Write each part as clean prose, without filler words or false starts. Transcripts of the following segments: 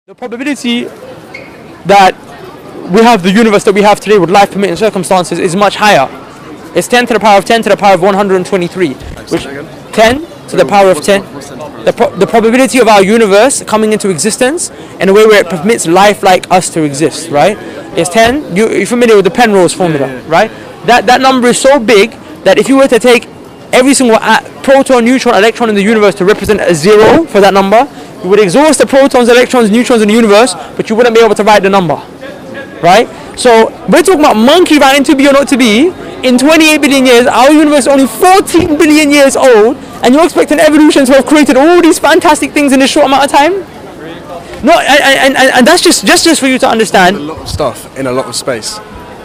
The probability that we have the universe that we have today with life permitting circumstances is much higher. It's 10 to the power of 10 to the power of 123. Which 10 to the power of 10. The probability of our universe coming into existence in a way where it permits life like us to exist, right? Is 10. You're familiar with the Penrose formula, right? That number is so big that if you were to take every single proton, neutron, electron in the universe to represent a zero for that number, you would exhaust the protons, electrons, neutrons in the universe, but you wouldn't be able to write the number, right? So we're talking about monkey writing to be or not to be. In 28 billion years, our universe is only 14 billion years old, and you're expecting evolution to have created all these fantastic things in a short amount of time? No, and that's just for you to understand. A lot of stuff in a lot of space,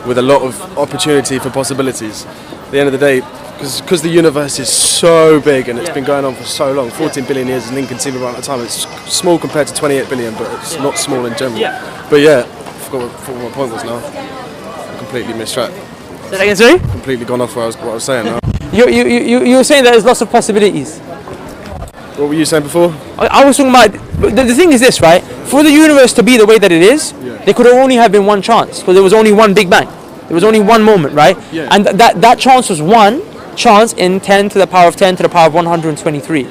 with a lot of opportunity for possibilities. At the end of the day, because the universe is so big and it's been going on for so long, 14 billion years is an inconceivable amount of time. It's small compared to 28 billion, but it's not small in general. But yeah, I forgot what my point was now. I completely missed track. Say that again, sorry? Completely gone off what I was saying now. You were saying that there's lots of possibilities. What were you saying before? I was talking about, the thing is this, right? For the universe to be the way that it is, there could only have been one chance, because there was only one Big Bang. There was only one moment, right? Yeah. And that chance was one chance in 10 to the power of 10 to the power of 123.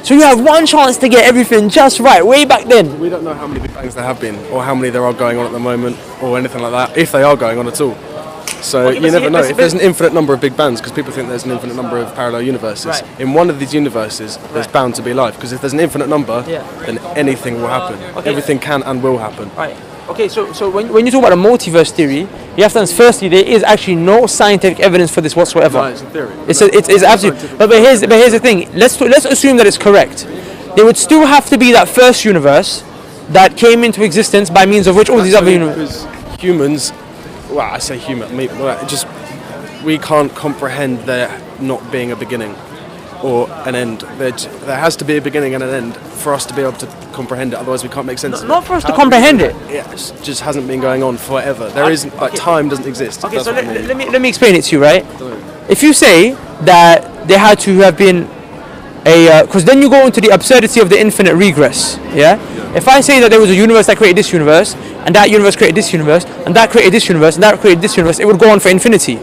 So you have one chance to get everything just right, way back then. We don't know how many Big Bangs there have been, or how many there are going on at the moment, or anything like that, if they are going on at all. So you never know. If there's an infinite number of Big Bangs, because people think there's an infinite number of parallel universes, in one of these universes there's bound to be life, because if there's an infinite number, then anything will happen. Everything can and will happen. Right. Okay, so when you talk about a multiverse theory, you have to understand, firstly, there is actually no scientific evidence for this whatsoever. No, it's a theory. It's absolutely. But here's the thing. Let's assume that it's correct. There would still have to be that first universe that came into existence by means of which all these other universes. Because humans, well, I say human, we can't comprehend there not being a beginning or an end. There has to be a beginning and an end for us to be able to comprehend it, otherwise we can't make sense of it. Not for us to comprehend it. Yeah, it just hasn't been going on forever. There isn't, time doesn't exist. Okay, so let me explain it to you, right? If you say that there had to have been because then you go into the absurdity of the infinite regress, yeah? If I say that there was a universe that created this universe, and that universe created this universe, and that created this universe, and that created this universe, it would go on for infinity.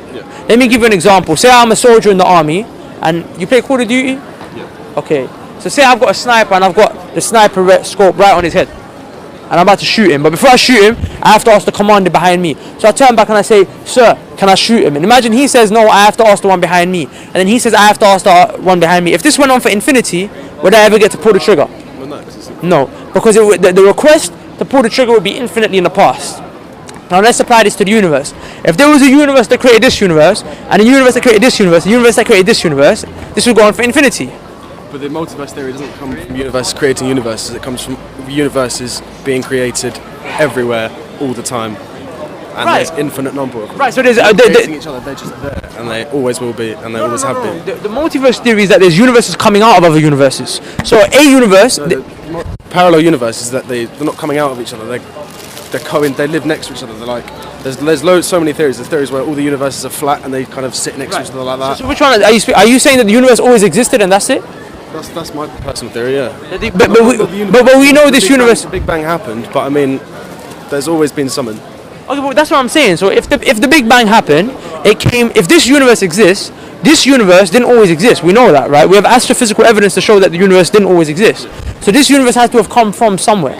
Let me give you an example. Say I'm a soldier in the army, and you play Call of Duty? Yeah. Okay. So say I've got a sniper and I've got the sniper scope right on his head. And I'm about to shoot him. But before I shoot him, I have to ask the commander behind me. So I turn back and I say, "Sir, can I shoot him?" And imagine he says, "No, I have to ask the one behind me." And then he says, "I have to ask the one behind me." If this went on for infinity, would I ever get to pull the trigger? Well, no. Because the request to pull the trigger would be infinitely in the past. Now let's apply this to the universe. If there was a universe that created this universe, and a universe that created this universe, a universe that created this universe, this would go on for infinity. But the multiverse theory doesn't come from universes creating universes, it comes from universes being created everywhere, all the time. And there's infinite number of them. Right, so there's... creating each other, they're just there, and they always will be, and they always have been. The multiverse theory is that there's universes coming out of other universes. So a universe... Parallel universes, that they're not coming out of each other, they live next to each other. They're like, there's so many theories. There's theories where all the universes are flat and they kind of sit next to each other like that. So which one are you saying that the universe always existed and that's it? That's my personal theory, yeah. But we know this universe. The Big Bang happened, but I mean, there's always been something. Okay, but that's what I'm saying. So if the Big Bang happened, if this universe exists, this universe didn't always exist. We know that, right? We have astrophysical evidence to show that the universe didn't always exist. So this universe has to have come from somewhere.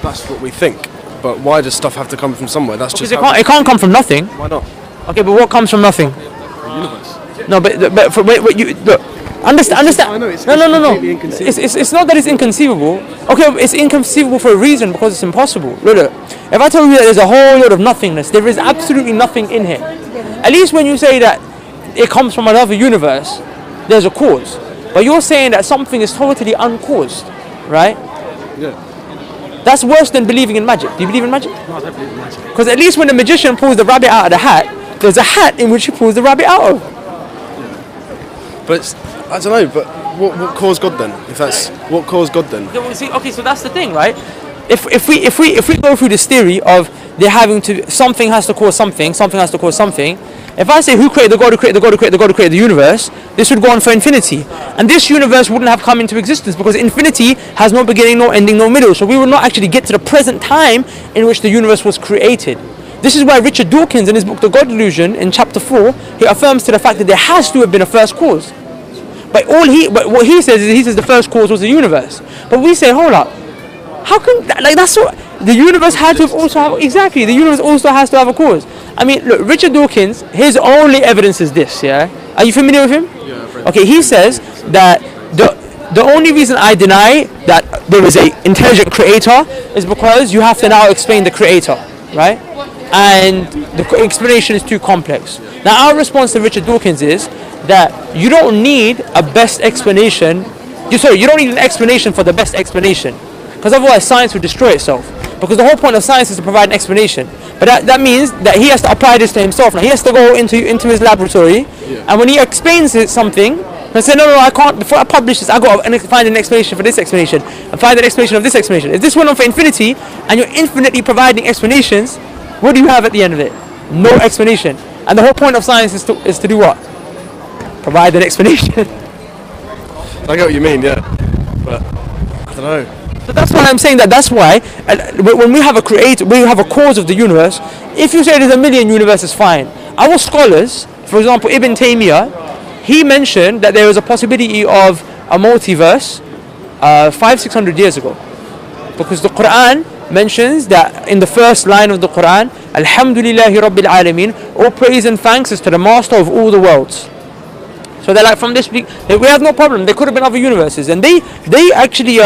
That's what we think. But why does stuff have to come from somewhere? That's just it can't come from nothing. Why not? Okay, but what comes from nothing? The universe. No, but wait, you look. Understand? I know, it's no. inconceivable. It's not that it's inconceivable. Okay, it's inconceivable for a reason, because it's impossible. Look. If I tell you that there's a whole lot of nothingness, there is absolutely nothing in here. At least when you say that it comes from another universe, there's a cause. But you're saying that something is totally uncaused, right? Yeah. That's worse than believing in magic. Do you believe in magic? No, I don't believe in magic. Because at least when the magician pulls the rabbit out of the hat, there's a hat in which he pulls the rabbit out of. But I don't know. But what caused God then? If that's what caused God then? Yeah, well, see, okay, so that's the thing, right? If we go through this theory of they're having to, something has to cause something, something has to cause something. If I say who created the God, who created the God, who created the God, who created the universe, this would go on for infinity. And this universe wouldn't have come into existence because infinity has no beginning, no ending, no middle. So we would not actually get to the present time in which the universe was created. This is why Richard Dawkins in his book The God Delusion in chapter 4, he affirms to the fact that there has to have been a first cause. But what he says is, he says the first cause was the universe. But we say, hold up, how can, like that's what, the universe had to have also have, exactly, the universe also has to have a cause. I mean, look, Richard Dawkins, his only evidence is this, yeah? Are you familiar with him? Yeah. Okay, he says that the only reason I deny that there is an intelligent creator is because you have to now explain the creator, right? And the explanation is too complex. Now, our response to Richard Dawkins is that you don't need a best explanation. You don't need an explanation for the best explanation, because otherwise science would destroy itself. Because the whole point of science is to provide an explanation. But that means that he has to apply this to himself. Now he has to go into his laboratory, and when he explains something, he say, no, I can't. Before I publish this, I got to find an explanation for this explanation, and find an explanation of this explanation. If this went on for infinity, and you're infinitely providing explanations, what do you have at the end of it? No explanation. And the whole point of science is to do what? Provide an explanation. I get what you mean, yeah. But I don't know. So that's why I'm saying that. That's why when we have a creator, we have a cause of the universe. If you say there's a million universes, fine. Our scholars, for example, Ibn Taymiyyah, he mentioned that there was a possibility of a multiverse 500-600 years ago, because the Quran mentions that in the first line of the Quran, Alhamdulillahi Rabbil Alameen, all praise and thanks is to the master of all the worlds. So they're like, from this week, we have no problem. There could have been other universes, and they actually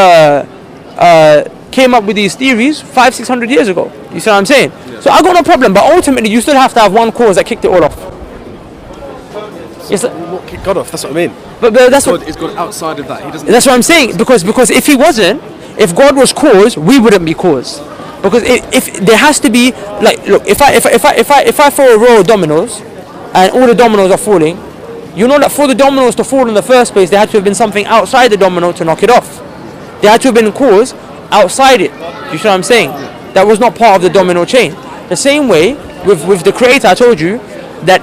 came up with these theories 500-600 years ago. You see what I'm saying? Yeah. So I got no problem, but ultimately you still have to have one cause that kicked it all off. Yes, what kicked God off? That's what I mean. But that's God is God outside of that. He doesn't. That's what I'm saying. Because if he wasn't, if God was cause, we wouldn't be cause. Because if there has to be, like, look, if I throw a row of dominoes, and all the dominoes are falling, you know that for the dominoes to fall in the first place, there had to have been something outside the domino to knock it off. There had to have been a cause outside it. You see what I'm saying? That was not part of the domino chain. The same way with the creator, I told you that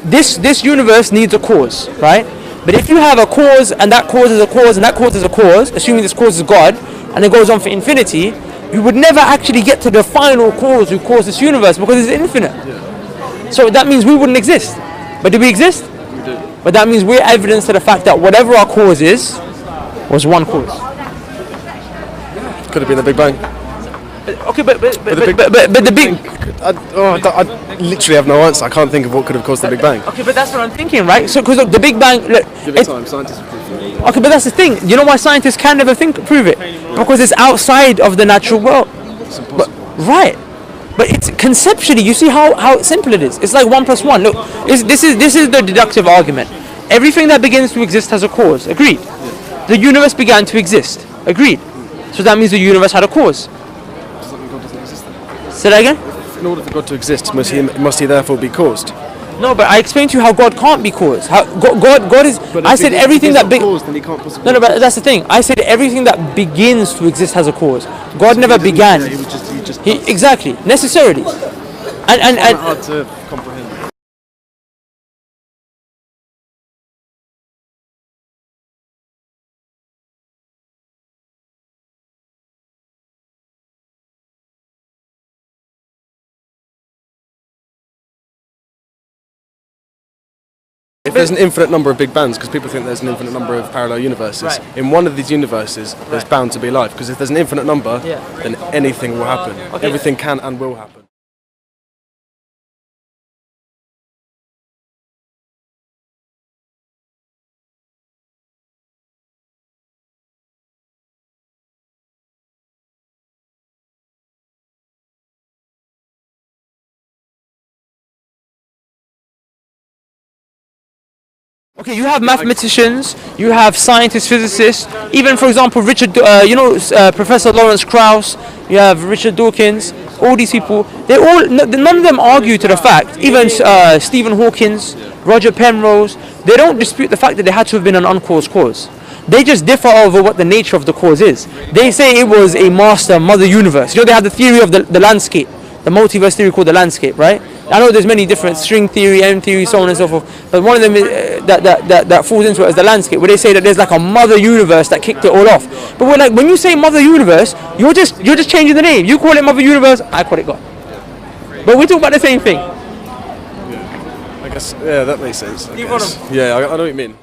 this universe needs a cause, right? But if you have a cause, and that cause is a cause, and that cause is a cause, assuming this cause is God, and it goes on for infinity, you would never actually get to the final cause who caused this universe, because it's infinite. Yeah. So that means we wouldn't exist. But do we exist? We do. But that means we're evidence to the fact that whatever our cause is, was one cause. Could have been the Big Bang. Okay, but the Big... I literally have no answer. I can't think of what could have caused the Big Bang. Okay, but that's what I'm thinking, right? So, because the Big Bang... Look, give it time, scientists will prove it. Okay, but that's the thing. You know why scientists can never prove it? Because it's outside of the natural world. It's impossible. Right. But it's conceptually, you see how simple it is. It's like 1 + 1. Look, this is the deductive argument. Everything that begins to exist has a cause. Agreed. Yeah. The universe began to exist. Agreed. So that means the universe had a cause. Does that mean God doesn't exist then? Say that again? In order for God to exist, must he therefore be caused? No, but I explained to you how God can't be caused. How God is. But I said everything that caused, then he can't possibly. No, but that's the thing. I said everything that begins to exist has a cause. God never began. Yeah, he just exactly, necessarily. And hard to comprehend. If there's an infinite number of Big Bangs, because people think there's an infinite number of parallel universes, right. In one of these universes, there's bound to be life. Because if there's an infinite number, then anything will happen. Okay. Everything can and will happen. Okay, you have mathematicians, you have scientists, physicists, even for example Richard, Professor Lawrence Krauss, you have Richard Dawkins, all these people, none of them argue to the fact, even Stephen Hawkins, Roger Penrose, they don't dispute the fact that there had to have been an uncaused cause. They just differ over what the nature of the cause is. They say it was a master, mother universe. You know, they have the theory of the landscape. the multiverse theory called the landscape, right? I know there's many different string theory, M theory, so on and so forth, but one of them is, that falls into it is the landscape, where they say that there's like a mother universe that kicked it all off. But we're like, when you say mother universe, you're just changing the name. You call it mother universe, I call it God. But we talk about the same thing. I guess, yeah, that makes sense. Yeah, I know what you mean.